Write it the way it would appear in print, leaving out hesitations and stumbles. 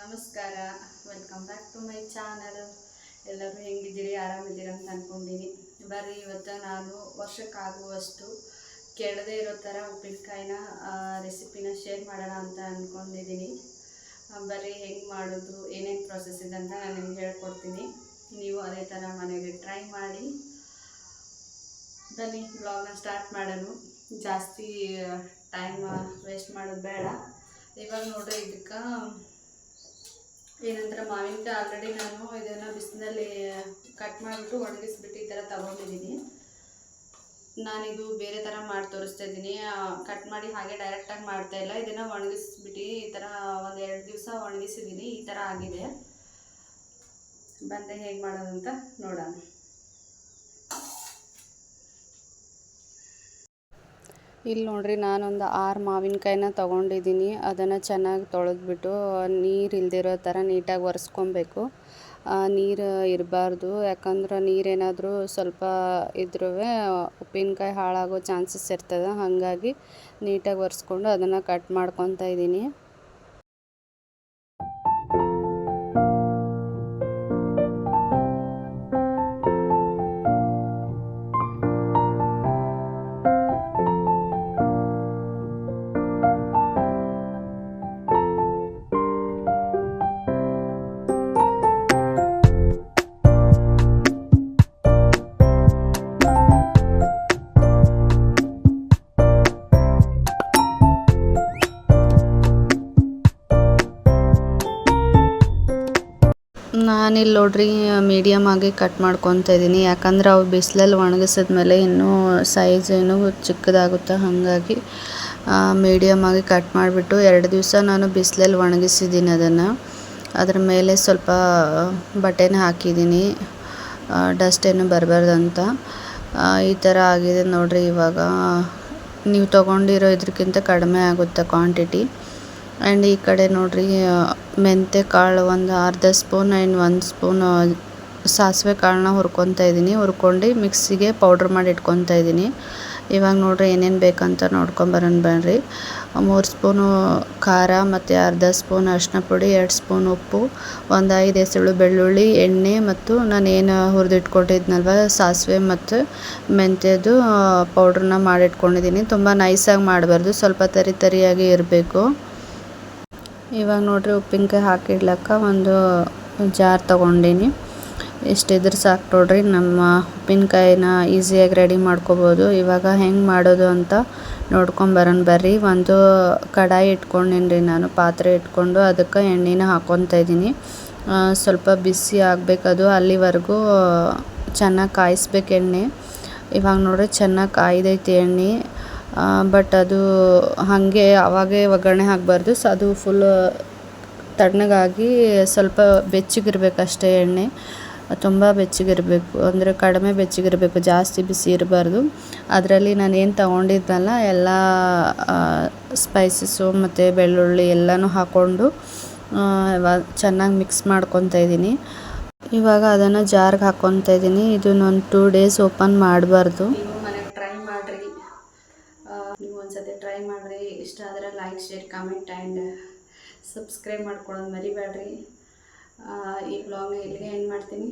ನಮಸ್ಕಾರ, welcome back to my channel. ಎಲ್ಲರೂ ಹೆಂಗಿದ್ದೀರಿ, ಆರಾಮಿದ್ದೀರಿ ಅಂತ ಅಂದ್ಕೊಂಡಿನಿ. ಬರ್ರಿ ಇವತ್ತು ನಾನು ವರ್ಷಕ್ಕಾಗುವಷ್ಟು ಕೆಡದೇ ಇರೋ ಥರ ಉಪ್ಪಿನಕಾಯಿನ ರೆಸಿಪಿನ ಶೇರ್ ಮಾಡೋಣ ಅಂತ ಅಂದ್ಕೊಂಡಿದ್ದೀನಿ. ಬರ್ರಿ ಹೆಂಗೆ ಮಾಡೋದು, ಏನೇನು ಪ್ರೊಸೆಸ್ ಇದೆ ಅಂತ ನಾನು ನಿಮ್ಗೆ ಹೇಳ್ಕೊಡ್ತೀನಿ. ನೀವು ಅದೇ ಥರ ಮನೆಗೆ ಟ್ರೈ ಮಾಡಿ. ಬನ್ನಿ ಬ್ಲಾಗ್ನ ಸ್ಟಾರ್ಟ್ ಮಾಡೋಣ. ಜಾಸ್ತಿ ಟೈಮ್ ವೇಸ್ಟ್ ಮಾಡೋದು ಬೇಡ. ಇವಾಗ ನೋಡ್ರಿ, ಇದಕ್ಕೆ ಏನಂದ್ರೆ ಮಾವಿನಕಾಯಿ ಆಲ್ರೆಡಿ ನಾನು ಇದನ್ನು ಬಿಸಿನಲ್ಲಿ ಕಟ್ ಮಾಡಿಬಿಟ್ಟು ಒಣಗಿಸ್ಬಿಟ್ಟು ಈ ಥರ ತೊಗೊಂಡಿದ್ದೀನಿ. ನಾನಿದು ಬೇರೆ ಥರ ಮಾಡಿ ತೋರಿಸ್ತಾ ಇದ್ದೀನಿ. ಕಟ್ ಮಾಡಿ ಹಾಗೆ ಡೈರೆಕ್ಟಾಗಿ ಮಾಡ್ತಾಯಿಲ್ಲ. ಇದನ್ನು ಒಣಗಿಸ್ಬಿಟ್ಟು ಈ ಥರ 1-2 ದಿವಸ ಒಣಗಿಸಿದ್ದೀನಿ. ಈ ಥರ ಆಗಿದೆ. ಬಂದೆ ಹೇಗೆ ಮಾಡೋದು ಅಂತ ನೋಡೋಣ. ಇಲ್ಲಿ ನೋಡ್ರಿ, ನಾನೊಂದು 6 ಮಾವಿನಕಾಯಿನ ತೊಗೊಂಡಿದ್ದೀನಿ. ಅದನ್ನು ಚೆನ್ನಾಗಿ ತೊಳೆದ್ಬಿಟ್ಟು ನೀರು ಇಲ್ದಿರೋ ಥರ ನೀಟಾಗಿ ಒರೆಸ್ಕೊಬೇಕು. ನೀರು ಇರಬಾರ್ದು, ಯಾಕಂದ್ರೆ ನೀರೇನಾದರೂ ಸ್ವಲ್ಪ ಇದ್ರೂ ಉಪ್ಪಿನಕಾಯಿ ಹಾಳಾಗೋ ಚಾನ್ಸಸ್ ಇರ್ತದೆ. ಹಾಗಾಗಿ ನೀಟಾಗಿ ಒರೆಸ್ಕೊಂಡು ಅದನ್ನು ಕಟ್ ಮಾಡ್ಕೊತಾ ಇದ್ದೀನಿ. ನಾನಿಲ್ಲಿ ನೋಡ್ರಿ ಮೀಡಿಯಮ್ ಆಗಿ ಕಟ್ ಮಾಡ್ಕೊತಾ ಇದ್ದೀನಿ. ಯಾಕಂದ್ರೆ ಅವು ಬಿಸಿಲಲ್ಲಿ ಒಣಗಿಸಿದ್ಮೇಲೆ ಇನ್ನೂ ಸೈಜ್ ಏನೂ ಚಿಕ್ಕದಾಗುತ್ತೆ. ಹಾಗಾಗಿ ಮೀಡಿಯಮ್ ಆಗಿ ಕಟ್ ಮಾಡಿಬಿಟ್ಟು 2 ದಿವಸ ನಾನು ಬಿಸಿಲಲ್ಲಿ ಒಣಗಿಸಿದ್ದೀನಿ. ಅದ್ರ ಮೇಲೆ ಸ್ವಲ್ಪ ಬಟ್ಟೆನ ಹಾಕಿದ್ದೀನಿ, ಡಸ್ಟ್ ಏನು ಬರಬಾರ್ದಂತ. ಈ ಥರ ಆಗಿದೆ ನೋಡ್ರಿ. ಇವಾಗ ನೀವು ತೊಗೊಂಡಿರೋ ಇದಕ್ಕಿಂತ ಕಡಿಮೆ ಆಗುತ್ತೆ ಕ್ವಾಂಟಿಟಿ. ಆ್ಯಂಡ್ ಈ ಕಡೆ ನೋಡ್ರಿ, ಮೆಂತ್ಯ ಕಾಳು ಒಂದು ಅರ್ಧ ಸ್ಪೂನ್ ಆ್ಯಂಡ್ 1 ಸ್ಪೂನ್ ಸಾಸಿವೆ ಕಾಳನ್ನ ಹುರ್ಕೊತಾ ಇದ್ದೀನಿ. ಹುರ್ಕೊಂಡು ಮಿಕ್ಸಿಗೆ ಪೌಡ್ರ್ ಮಾಡಿ ಇಟ್ಕೊತಾ ಇದ್ದೀನಿ. ಇವಾಗ ನೋಡ್ರಿ ಏನೇನು ಬೇಕಂತ ನೋಡ್ಕೊಂಬರೋಣ ಬನ್ರಿ. 3 ಸ್ಪೂನು ಖಾರ ಮತ್ತು ಅರ್ಧ ಸ್ಪೂನ್ ಅರಿಶಿನ ಪುಡಿ, 2 ಸ್ಪೂನ್ ಉಪ್ಪು, 5 ಎಸಳು ಬೆಳ್ಳುಳ್ಳಿ, ಎಣ್ಣೆ ಮತ್ತು ನಾನೇನು ಹುರಿದಿಟ್ಕೊಂಡಿದ್ನಲ್ವ ಸಾಸಿವೆ ಮತ್ತು ಮೆಂತ್ಯದು ಪೌಡ್ರನ್ನ ಮಾಡಿಟ್ಕೊಂಡಿದ್ದೀನಿ. ತುಂಬ ನೈಸಾಗಿ ಮಾಡಬಾರ್ದು, ಸ್ವಲ್ಪ ತರಿಯಾಗಿ ಇರಬೇಕು. ಇವಾಗ ನೋಡ್ರಿ, ಉಪ್ಪಿನಕಾಯಿ ಹಾಕಿಡ್ಲಕ್ಕ ಒಂದು ಜಾರ್ ತೊಗೊಂಡೀನಿ. ಇಷ್ಟಿದ್ರೆ ಸಾಕು ನೋಡ್ರಿ. ನಮ್ಮ ಉಪ್ಪಿನಕಾಯಿನ ಈಸಿಯಾಗಿ ರೆಡಿ ಮಾಡ್ಕೋಬೋದು. ಇವಾಗ ಹೆಂಗೆ ಮಾಡೋದು ಅಂತ ನೋಡ್ಕೊಂಬರೋಣ ಬರ್ರಿ. ಒಂದು ಕಡಾಯಿ ಇಟ್ಕೊಂಡೀನಿ ನಾನು, ಪಾತ್ರೆ ಇಟ್ಕೊಂಡು ಅದಕ್ಕೆ ಎಣ್ಣೆನ ಹಾಕ್ಕೊತಾ ಇದ್ದೀನಿ. ಸ್ವಲ್ಪ ಬಿಸಿ ಆಗಬೇಕದು, ಅಲ್ಲಿವರೆಗೂ ಚೆನ್ನಾಗಿ ಕಾಯಿಸ್ಬೇಕು ಎಣ್ಣೆ. ಇವಾಗ ನೋಡ್ರಿ ಚೆನ್ನಾಗಿ ಕಾಯ್ದೈತಿ ಎಣ್ಣೆ. ಬಟ್ ಅದು ಹಾಗೆ ಅವಾಗೇ ಒಗ್ಗರಣೆ ಹಾಕಬಾರ್ದು. ಅದು ಫುಲ್ ತಣ್ಣಗಾಗಿ ಸ್ವಲ್ಪ ಬೆಚ್ಚಗಿರ್ಬೇಕು ಅಷ್ಟೇ. ಎಣ್ಣೆ ತುಂಬ ಬೆಚ್ಚಗಿರಬೇಕು, ಅಂದರೆ ಕಡಿಮೆ ಬೆಚ್ಚಗಿರಬೇಕು, ಜಾಸ್ತಿ ಬಿಸಿ ಇರಬಾರ್ದು. ಅದರಲ್ಲಿ ನಾನೇನು ತೊಗೊಂಡಿದ್ನಲ್ಲ ಎಲ್ಲ ಸ್ಪೈಸಸ್ಸು ಮತ್ತು ಬೆಳ್ಳುಳ್ಳಿ ಎಲ್ಲನೂ ಹಾಕ್ಕೊಂಡು ಚೆನ್ನಾಗಿ ಮಿಕ್ಸ್ ಮಾಡ್ಕೊತಾ ಇದ್ದೀನಿ. ಇವಾಗ ಅದನ್ನು ಜಾರ್ಗೆ ಹಾಕ್ಕೊತಾ ಇದ್ದೀನಿ. ಇದನ್ನೊಂದು 2 ಡೇಸ್ ಓಪನ್ ಮಾಡಬಾರ್ದು. ನೀವು ಒಂದ್ಸತಿ ಟ್ರೈ ಮಾಡಿರಿ. ಇಷ್ಟ ಆದರೆ like, share, comment and subscribe ಮಾಡ್ಕೊಳ್ಳೋದು ಮರಿಬೇಡ್ರಿ. ಈ ಬ್ಲಾಗ್ನ ಇಲ್ಲಿಗೆ ಎಂಡ್ ಮಾಡ್ತೀನಿ.